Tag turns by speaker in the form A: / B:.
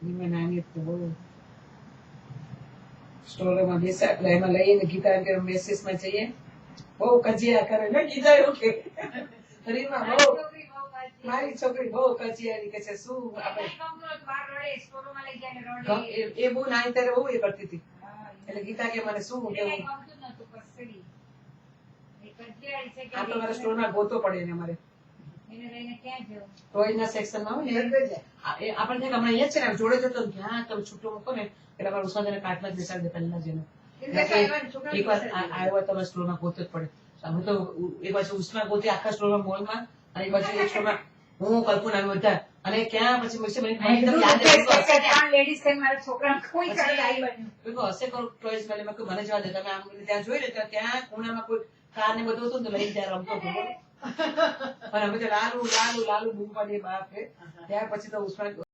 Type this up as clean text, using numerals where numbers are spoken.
A: મેં નાની હતી બહુ સ્ટોરમાં બેસા એટલે એમાં લઈને ગીતા કે મેસેજમાં જઈએ બહુ કજિયા કરે ને ગીતા એવું કે રીમાં બહુ મારી છોકરી બહુ કજિયારી કે છે શું આપણે એ બહુ નાની ત્યારે બહુ એ કરતી હતી એટલે ગીતા કે મને શું કેવું આ તો મારા સ્ટોરમાં ગોતો પડે ને અમારે ટોયના સેક્શનમાં હોય ને આપણે હમણાં અહીંયા છે ને જોડે જતો ને ક્યાં તમે છૂટો મૂકો ને એટલે અમારે ઉસ્માનને કાટમાં જ બેસાડી દે પહેલા જઈને એક વાર આવ્યો તમે સ્ટોરમાં ગોતો જ પડે અમે તો એક બાજુ ઉસ્માન ગોતી આખા સ્ટોરમાં મોલમાં અને એક બાજુ એક સ્ટોરમાં હું કલ્પના બધા અને ક્યાં પછી મને હશે કરું ટોયસ મને મને જવા દે તમે આમ ત્યાં જોઈ ને ત્યાં ખૂણામાં કોઈ કાર ને બધું હતું ને લઈને ત્યાં રમતો હતો અને અમે તો લાલુ લાલુ લાલુ બૂમ પાડીએ બાપ રે ત્યાર પછી તો ઉસ્માન